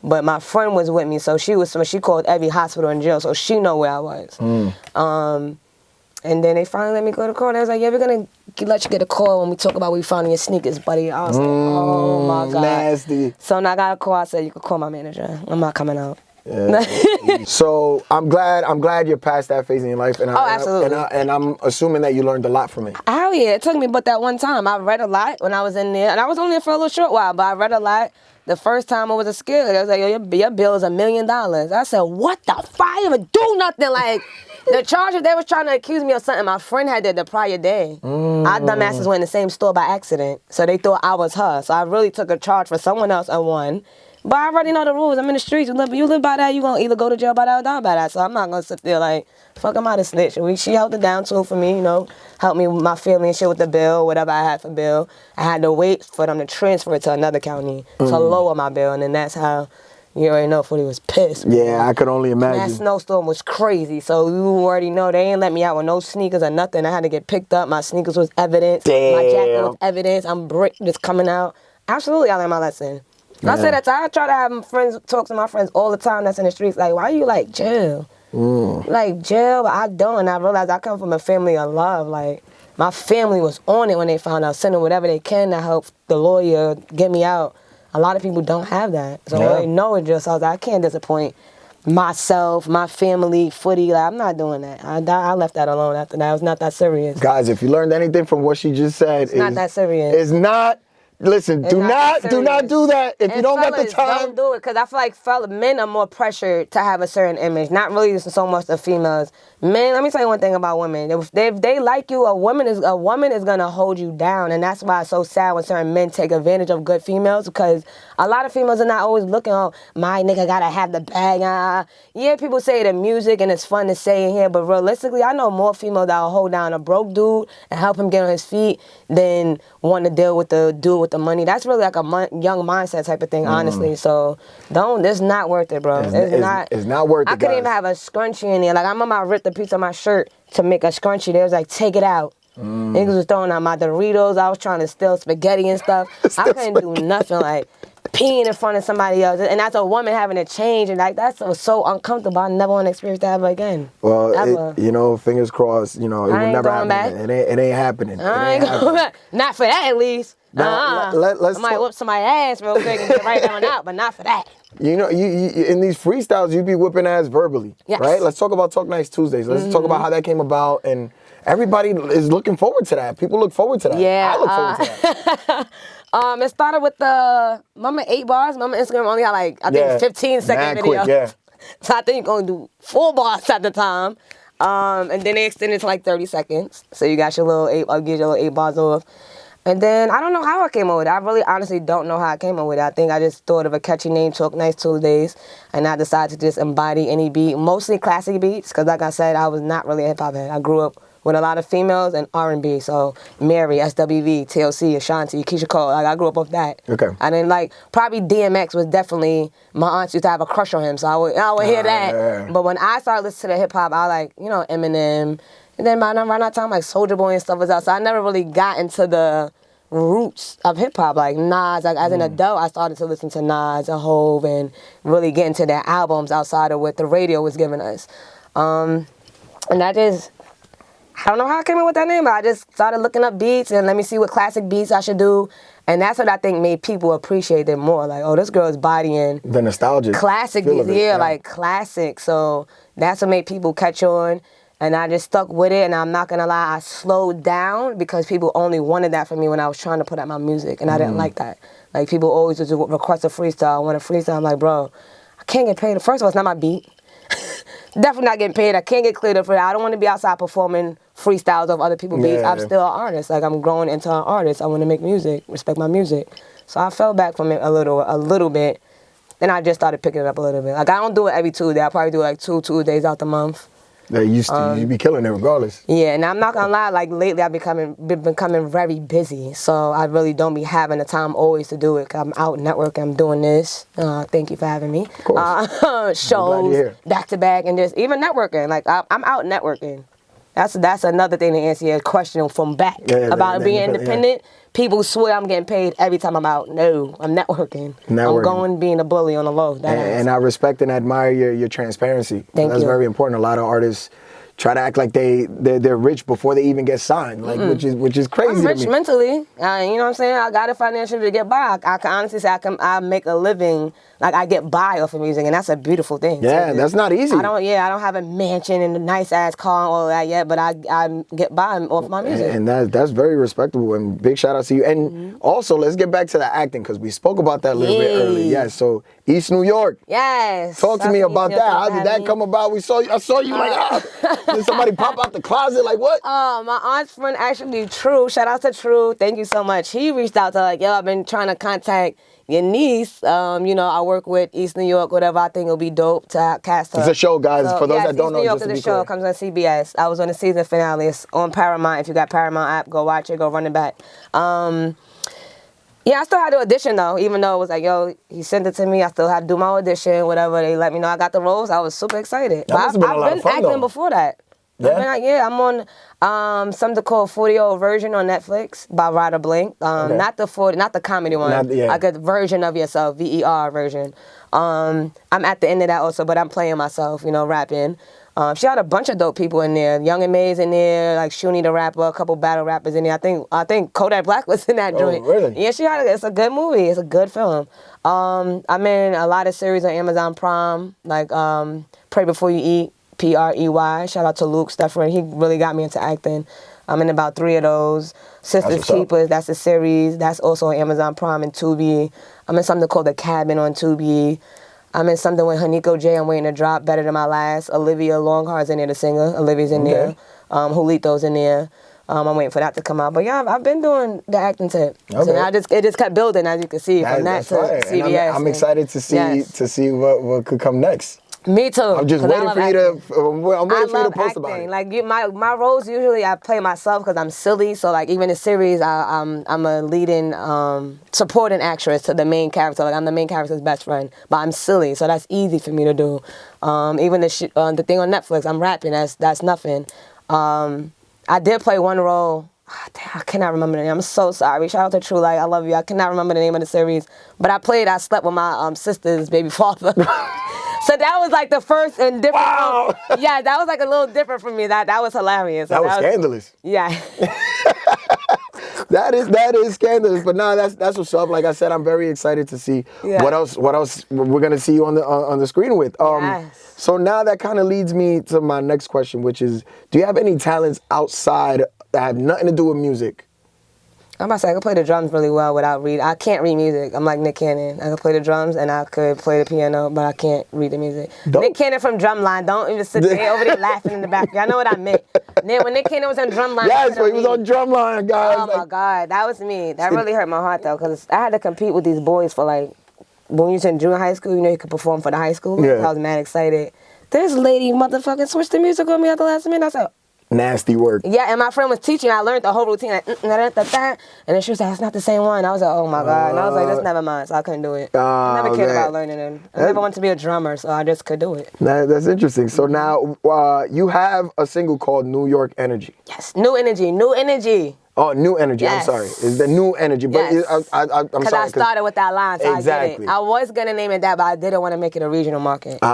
S2: But my friend was with me, so she called every hospital and jail, so she know where I was. And then they finally let me go to court. They was like, yeah, we're going to let you get a call when we talk about where we found your sneakers, buddy. I was like, oh, my God.
S1: Nasty.
S2: So when I got a call, I said, you can call my manager. I'm not coming out.
S1: Yeah. So I'm glad you're past that phase in your life. And
S2: absolutely.
S1: And I'm assuming that you learned a lot from it.
S2: Hell yeah. It took me but that one time. I read a lot when I was in there. And I was only there for a little short while, but I read a lot. The first time I was a scared. I was like, yo, your bill is $1 million. I said, what the fuck? I didn't even do nothing. Like, the charges, they was trying to accuse me of something my friend had did the prior day. I dumbasses went in the same store by accident. So they thought I was her. So I really took a charge for someone else and won. But I already know the rules. I'm in the streets. You live by that, you going to either go to jail by that or die by that. So I'm not going to sit there like, fuck, I'm out of snitch. She held it down too for me, you know, helped me with my family and shit with the bill, whatever I had for bill. I had to wait for them to transfer it to another county to lower my bill. And then that's how, you already know, Footy was pissed.
S1: Yeah, I could only imagine.
S2: That snowstorm was crazy. So you already know they ain't let me out with no sneakers or nothing. I had to get picked up. My sneakers was evidence.
S1: Damn.
S2: My jacket was evidence. I'm brick just coming out. Absolutely, I learned my lesson. Yeah. I say that I try to have talk to my friends all the time that's in the streets. Like, why you like jail? Like jail, but I don't. And I realized I come from a family of love. Like, my family was on it when they found out, sending whatever they can to help the lawyer get me out. A lot of people don't have that. So I know it just, I was like, I can't disappoint myself, my family, Footy. Like, I'm not doing that. I left that alone after that. It was not that serious.
S1: Guys, if you learned anything from what she just said,
S2: it's not that serious.
S1: It's not. Listen, do not do that. If you don't
S2: fellas,
S1: got the time,
S2: don't do it. Because I feel like men are more pressured to have a certain image. Not really so much the females. Men, let me tell you one thing about women. If they like you, a woman is gonna hold you down, and that's why it's so sad when certain men take advantage of good females. Because a lot of females are not always looking, oh, my nigga gotta have the bag. Yeah, people say the music and it's fun to say in here, but realistically, I know more females that will hold down a broke dude and help him get on his feet than want to deal with the dude with the money. That's really like a young mindset type of thing, honestly. So it's not worth it, bro. It's not worth it. I couldn't even have a scrunchie in there. Like, I remember I ripped a piece of my shirt to make a scrunchie. They was like, take it out. Niggas was throwing out my Doritos. I was trying to steal spaghetti and stuff. I couldn't do nothing, like peeing in front of somebody else. And that's a woman having to change. And like, that's so uncomfortable. I never want to experience that ever again.
S1: Well, fingers crossed, it will never happen. It ain't happening.
S2: I ain't going back. Not for that, at least.
S1: Now,
S2: I might whoop somebody's ass real quick and get right down out, but not for that.
S1: You in these freestyles, you be whipping ass verbally, right? Let's talk about Talk Nice Tuesdays. Let's talk about how that came about, and everybody is looking forward to that. People look forward to that.
S2: Yeah,
S1: I look forward to that.
S2: It started with the Mama 8 bars. Mama Instagram only had like, I think 15-second video.
S1: Quick,
S2: So I think you're going to do 4 bars at the time. And then they extended to like 30 seconds. So you got your little 8 bars off. And then I don't know how I came up with it. I really honestly don't know how I came up with it. I think I just thought of a catchy name, Talk Nice Tuesdays, and I decided to just embody any beat, mostly classic beats, because like I said, I was not really a hip-hop head. I grew up with a lot of females and R&B, so Mary, SWV, TLC, Ashanti, Keisha Cole, like I grew up off that.
S1: Okay.
S2: I didn't probably DMX was definitely, my aunt used to have a crush on him, so I would hear that. Yeah. But when I started listening to hip-hop, I like, Eminem, and then around that time, like Soulja Boy and stuff was out, so I never really got into the roots of hip-hop, like Nas. Like, as an adult, I started to listen to Nas and Hove and really get into their albums outside of what the radio was giving us. And I don't know how I came up with that name, but I just started looking up beats and let me see what classic beats I should do. And that's what I think made people appreciate it more. Like, oh, this girl is bodying
S1: the nostalgic
S2: classic beats, like classic. So that's what made people catch on. And I just stuck with it, and I'm not gonna lie, I slowed down because people only wanted that from me when I was trying to put out my music, and I didn't like that. Like, people always just request a freestyle, want a freestyle. I'm like, bro, I can't get paid. First of all, it's not my beat. Definitely not getting paid. I can't get cleared up for that. I don't want to be outside performing freestyles of other people's beats. I'm still an artist. Like, I'm growing into an artist. I want to make music, respect my music. So I fell back from it a little bit. Then I just started picking it up a little bit. Like, I don't do it every Tuesday. I probably do like 2 Tuesdays out the month.
S1: That you be killing it regardless.
S2: Yeah, and I'm not gonna lie, like lately I've been becoming very busy, so I really don't be having the time always to do it. 'Cause I'm out networking, I'm doing this. Thank you for having me.
S1: Of course.
S2: Shows, back to back, and just even networking. Like I'm out networking. That's another thing to answer your question from back about being independent. Yeah. People swear I'm getting paid every time I'm out. No, I'm networking. I'm going being a bully on the low.
S1: And I respect and admire your transparency. That's very important. A lot of artists try to act like they're rich before they even get signed, like which is crazy.
S2: I'm rich
S1: to me.
S2: mentally. You know what I'm saying? I got it financially to get by. I can honestly say I make a living. Like I get by off of music, and that's a beautiful thing.
S1: Yeah, that's not easy.
S2: I don't have a mansion and a nice ass car and all that yet, but I get by off my music.
S1: And that's very respectable, and big shout out to you. And also, let's get back to the acting because we spoke about that a little bit earlier. Yes, so East New York.
S2: Yes.
S1: Talk to me about that. How did that come about? I saw you like, did somebody pop out the closet? Like what?
S2: My aunt's friend actually, True. Shout out to True. Thank you so much. He reached out to like, yo, I've been trying to contact your niece. I work with East New York, whatever. I think it'll be dope to cast her.
S1: It's a show, guys. For those that don't know,
S2: East New York is a show. It comes on CBS. I was on the season finale. It's on Paramount. If you got Paramount app, go watch it. Go run it back. Yeah, I still had to audition though, even though it was like, yo, he sent it to me. I still had to do my audition, whatever. They let me know I got the roles. I was super excited. I've been acting before that. Yeah? I'm on something called 40-year-old version on Netflix by Ryder Blink. Not the comedy one. Like a version of yourself, VER version. I'm at the end of that also, but I'm playing myself, rapping. She had a bunch of dope people in there. Young and May's in there, like Shuni the rapper, a couple battle rappers in there. I think Kodak Black was in that joint.
S1: Oh, really?
S2: Yeah, it's a good movie. It's a good film. I'm in a lot of series on Amazon Prime, like Pray Before You Eat, Prey. Shout out to Luke Steffren. He really got me into acting. I'm in about 3 of those. Sisters Keepers, that's a series. That's also on Amazon Prime and Tubi. I'm in something called The Cabin on Tubi. I'm in something with Haniko J. I'm waiting to drop Better Than My Last. Olivia Longhard's in there, the singer. Olivia's in there. Julito's in there. I'm waiting for that to come out. But yeah, I've been doing the acting tip. Okay. So it just kept building, as you can see, from that to CBS.
S1: I'm excited to see what could come next.
S2: Me too.
S1: I'm just waiting for you to post
S2: acting.
S1: about it.
S2: Like my roles usually I play myself because I'm silly. So like even in series, I'm a leading supporting actress to the main character. Like I'm the main character's best friend, but I'm silly, so that's easy for me to do. Even the thing on Netflix, I'm rapping. That's nothing. I did play one role. I cannot remember the name. I'm so sorry. Shout out to True Light. I love you. I cannot remember the name of the series, but I slept with my sister's baby father. So that was like the first and different.
S1: Wow.
S2: Yeah, that was like a little different for me. That was hilarious.
S1: That was scandalous.
S2: Yeah.
S1: That is scandalous. But no, that's what's up. Like I said, I'm very excited to see what else we're gonna see you on the screen with.
S2: Yes.
S1: So now that kind of leads me to my next question, which is, do you have any talents outside that have nothing to do with music?
S2: I'm about to say I can play the drums really well without reading. I can't read music. I'm like Nick Cannon. I can play the drums and I could play the piano, but I can't read the music. Nick Cannon from Drumline. Don't even sit there over there laughing in the back. Y'all know what I meant. When Nick Cannon was on Drumline.
S1: Yes, when he was on Drumline, guys.
S2: Oh my God, that was me. That really hurt my heart though, because I had to compete with these boys for like, when you was in junior high school, you could perform for the high school. Yeah. I was mad excited. This lady motherfucking switched the music on me at the last minute. I said,
S1: nasty work.
S2: Yeah, and my friend was teaching. I learned the whole routine. Like, and then she was like, it's not the same one. I was like, oh my God. And I was like, that's never mine. So I couldn't do it. I never cared about learning it. I never wanted to be a drummer, so I just could do it.
S1: That's interesting. So now you have a single called New York Energy.
S2: Yes, New Energy. New Energy.
S1: Oh, New Energy. Yes. I'm sorry. It's the New Energy. But
S2: yes.
S1: I'm sorry.
S2: Because I started with that line, so
S1: exactly.
S2: I get it. I was going to name it that, but I didn't want to make it a regional market. But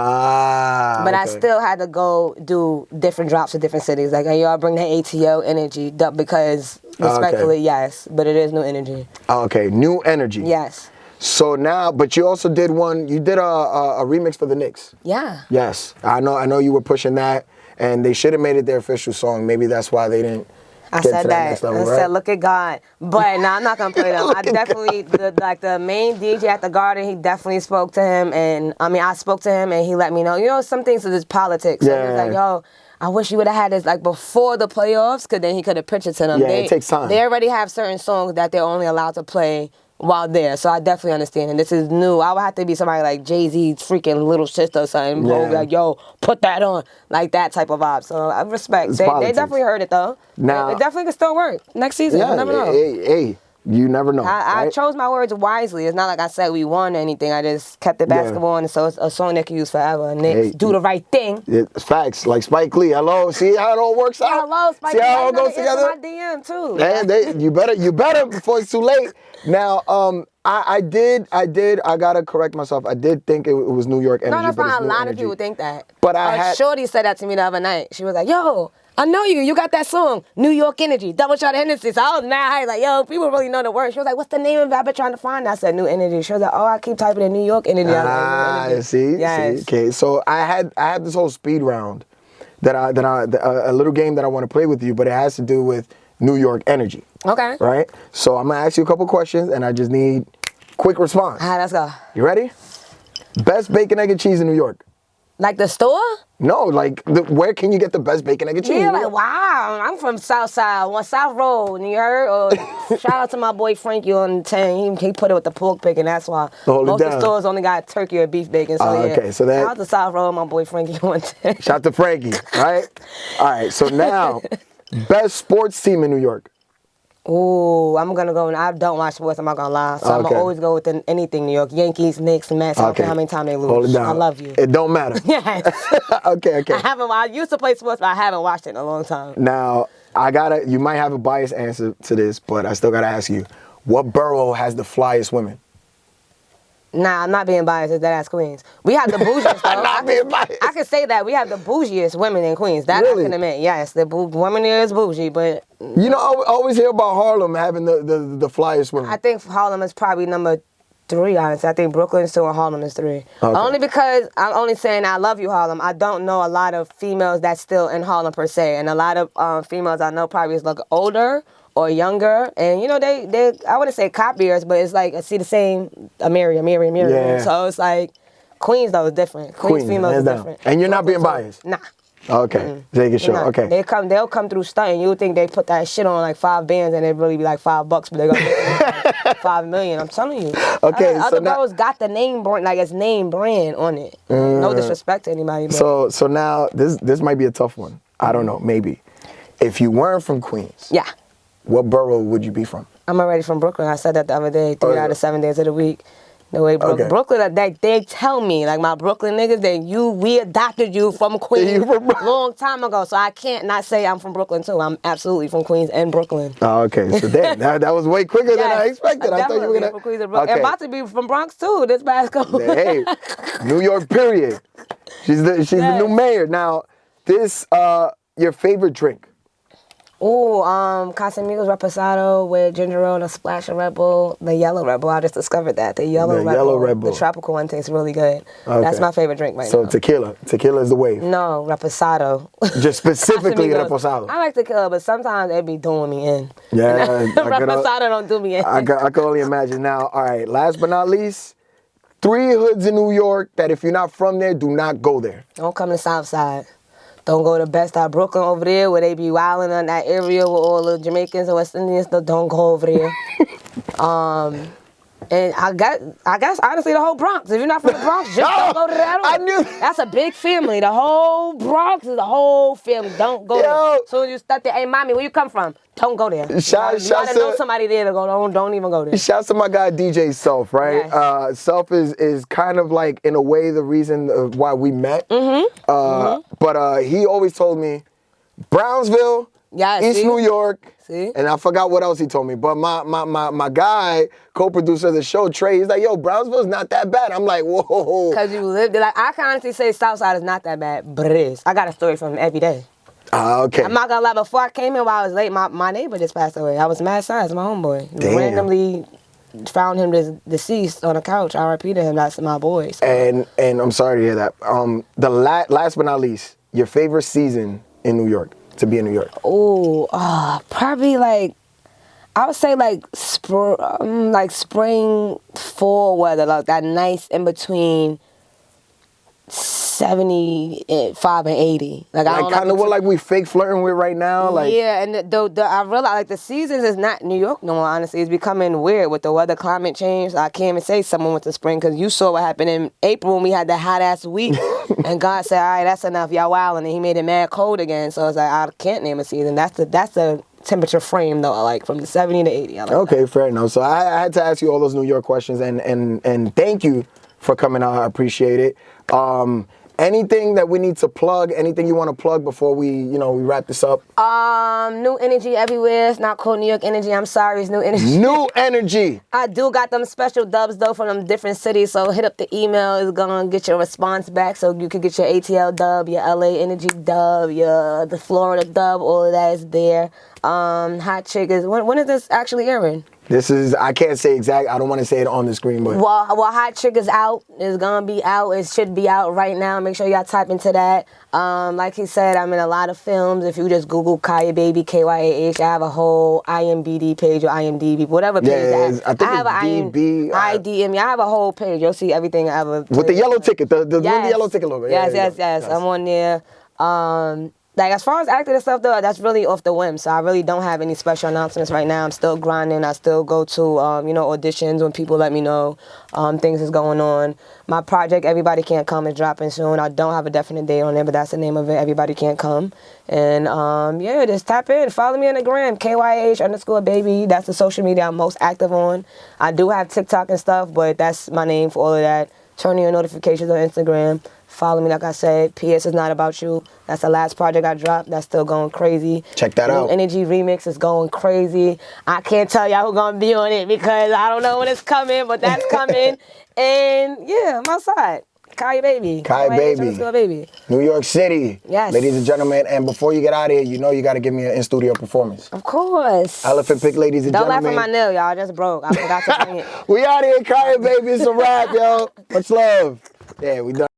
S1: okay.
S2: I still had to go do different drops to different cities. Like, hey, y'all bring the ATO energy because, respectfully, yes. But it is New Energy.
S1: Okay, New Energy.
S2: Yes.
S1: So now, but you also did you did a remix for the Knicks.
S2: Yeah.
S1: Yes. I know you were pushing that, and they should have made it their official song. Maybe that's why they didn't.
S2: I said that. I said, look at God. But no, I'm not going to play them. I definitely, the main DJ at the Garden, he definitely spoke to him. And I spoke to him and he let me know, some things are just politics. So he was like, yo, I wish you would have had this like before the playoffs, because then he could have pitched it to them.
S1: Yeah, it takes time.
S2: They already have certain songs that they're only allowed to play while there. So I definitely understand. And this is new. I would have to be somebody like Jay-Z's freaking little sister or something. Yeah. Like, yo, put that on. Like that type of vibe. So I respect. They definitely heard it though. Now, it definitely can still work next season. You never know.
S1: Hey, you never know.
S2: I chose my words wisely. It's not like I said we won or anything. I just kept the basketball and so it's a song they can use forever. And they do the right thing.
S1: It's facts. Like Spike Lee. Hello. See how it all works out?
S2: Hello, Spike Lee.
S1: See how it all goes together?
S2: My DM too.
S1: Man, you better before it's too late. Now, I gotta correct myself. I did think it was New York Energy.
S2: No, that's fine. A lot of people think that.
S1: But
S2: Shorty said that to me the other night. She was like, yo, I know you. You got that song, New York Energy, double shot of Hennessy. So I was mad high, like, yo, people really know the words. She was like, what's the name of it? I've been trying to find it. I said, New Energy. She was like, oh, I keep typing in New York Energy.
S1: See?
S2: Yes.
S1: See? Okay, so I had this whole speed round a little game that I want to play with you, but it has to do with New York Energy.
S2: Okay.
S1: Right? So I'm going to ask you a couple questions, and I just need quick response.
S2: All right, let's go.
S1: You ready? Best bacon, egg, and cheese in New York.
S2: Like the store?
S1: No, like where can you get the best bacon, egg, and cheese?
S2: Yeah, like wow, I'm from South Side, South Road, you heard? Or shout out to my boy Frankie on 10. He put it with the pork bacon. That's why most of the stores only got turkey or beef bacon. So
S1: okay, so that
S2: shout out to South Road, my boy Frankie on 10.
S1: Shout out to Frankie, right? All right, so now best sports team in New York.
S2: Ooh, I'm gonna go. I don't watch sports. I'm not gonna lie. So I'm gonna always go with anything New York. Yankees, Knicks, Mets. I don't care how many times they lose.
S1: Hold it down.
S2: I love you.
S1: It don't matter.
S2: Yes.
S1: Okay.
S2: I used to play sports, but I haven't watched it in a long time.
S1: Now you might have a biased answer to this, but I still gotta ask you, what borough has the flyest women?
S2: Nah, I'm not being biased. It's that ass Queens. We have the bougiest though.
S1: Not being biased.
S2: I can say that we have the bougiest women in Queens. That really? I can admit. Yes, the women there is bougie, but
S1: you know, I always hear about Harlem having the flyest women.
S2: I think Harlem is probably number 3, honestly. I think Brooklyn's 2 and Harlem is 3. Okay. Only because I'm only saying I love you, Harlem. I don't know a lot of females that's still in Harlem per se, and a lot of females I know probably look older or younger, and you know they I wouldn't say copiers, but it's like I see the same a Mary.
S1: Yeah.
S2: So it's like Queens though is different. Queens females is different.
S1: And you're not being biased.
S2: Nah.
S1: Okay. Take it short. Okay.
S2: They'll come through stunting. You would think they put that shit on like 5 bands and it really be like $5, but they're gonna get like 5 million. I'm telling you.
S1: Okay.
S2: Other girls got the name brand, like it's name brand on it. No disrespect to anybody. But.
S1: So now this might be a tough one. I don't know. Maybe if you weren't from Queens.
S2: Yeah.
S1: What borough would you be from?
S2: I'm already from Brooklyn. I said that the other day, 3 out of 7 days of the week. The way Brooklyn, they tell me, like my Brooklyn niggas, we adopted you from Queens long time ago. So I can't not say I'm from Brooklyn too. I'm absolutely from Queens and Brooklyn.
S1: Oh, okay. So that was way quicker than I expected. I thought you were gonna
S2: from Queens and Brooklyn. I'm about to be from Bronx too. This basketball.
S1: Hey, New York period. She's the new mayor. Now, this your favorite drink?
S2: Ooh, Casamigos Reposado with ginger ale and a splash of Red Bull. The yellow Red Bull, I just discovered that. The yellow Red Bull. The tropical one tastes really good. Okay. That's my favorite drink right now.
S1: So tequila. Tequila is the wave.
S2: No, Reposado.
S1: Just specifically Reposado.
S2: I like tequila, but sometimes it be doing me in.
S1: Yeah.
S2: Reposado don't do me in.
S1: I can only imagine. Now, all right, last but not least, 3 hoods in New York that if you're not from there, do not go there.
S2: Don't come to South Side. Don't go to Best Side Brooklyn over there where they be wilding in that area with all the Jamaicans and West Indians. Don't go over there. And I guess honestly the whole Bronx. If you're not from the Bronx, just don't go to that.
S1: I knew
S2: that's a big family. The whole Bronx is the whole family. Don't go there. So you start there. Hey, mommy, where you come from? Don't go there. You gotta know somebody there to go. Don't even go there.
S1: Shouts to my guy DJ Self, right? Yes. Self is kind of like in a way the reason of why we met. But he always told me Brownsville, East New York.
S2: See?
S1: And I forgot what else he told me. But my guy, co-producer of the show, Trey, he's like, yo, Brownsville's not that bad. I'm like, whoa.
S2: Because you lived there. Like, I can honestly say Southside is not that bad, but it is. I got a story from him every day.
S1: Okay.
S2: I'm not gonna lie, before I came here while I was late, my neighbor just passed away. I was mad size, my homeboy.
S1: Damn.
S2: Randomly found him deceased on a couch. R.I.P. to him, that's my boy. So.
S1: And I'm sorry to hear that. The last but not least, your favorite season in New York, to be in New York?
S2: Oh, probably like, I would say like spring, fall weather, like that nice in between 75 and 80. Like I don't
S1: kind of what like we fake flirting with right now. Like
S2: yeah, and I realize like the seasons is not New York no more. Honestly, it's becoming weird with the weather, climate change. I can't even say someone went to spring because you saw what happened in April when we had the hot ass week, and God said, "All right, that's enough, y'all wilding," and He made it mad cold again. So it's like I can't name a season. That's the temperature frame though, like from the 70 to 80. I like
S1: okay,
S2: that.
S1: fair enough. So I had to ask you all those New York questions, and thank you for coming out. I appreciate it. Anything that we need to plug? Anything you want to plug before we wrap this up?
S2: New energy everywhere. It's not called New York Energy. I'm sorry, it's New Energy.
S1: New energy.
S2: I do got them special dubs though from them different cities. So hit up the email. It's gonna get your response back, so you can get your ATL dub, your LA Energy dub, the Florida dub. All of that is there. Hot Chick is when is this actually airing?
S1: This is, I can't say exact. I don't want to say it on the screen, but
S2: well, Hot Chick is out. It's gonna be out. It should be out right now. Make sure y'all type into that. Like he said, I'm in a lot of films. If you just Google Kyah Baby, KYAH, I have a whole IMDb page or IMDb, whatever page.
S1: I think I have
S2: IDM. I have a whole page. You'll see everything I ever.
S1: With the yellow ticket, the
S2: yes.
S1: yellow ticket logo.
S2: Yes. I'm on there. Like as far as acting and stuff though, that's really off the whim. So I really don't have any special announcements right now. I'm still grinding. I still go to auditions when people let me know things is going on. My project Everybody Can't Come is dropping soon. I don't have a definite date on there, but that's the name of it. Everybody Can't Come. And just tap in. Follow me on the gram, KYH_baby. That's the social media I'm most active on. I do have TikTok and stuff, but that's my name for all of that. Turn on your notifications on Instagram. Follow me, like I said. PS is Not About You. That's the last project I dropped. That's still going crazy.
S1: Check that out.
S2: Energy Remix is going crazy. I can't tell y'all who's going to be on it because I don't know when it's coming, but that's coming. And yeah, I'm outside. Kyah Baby.
S1: Kyah Baby. New York City.
S2: Yes.
S1: Ladies and gentlemen, and before you get out of here, you got to give me an in-studio performance.
S2: Of course.
S1: Elephant Pick, ladies and gentlemen.
S2: Don't laugh at my nail, y'all. I just broke. I forgot to bring it.
S1: We out of here, Kyah Baby. It's a wrap, yo. Much love. Yeah, we done.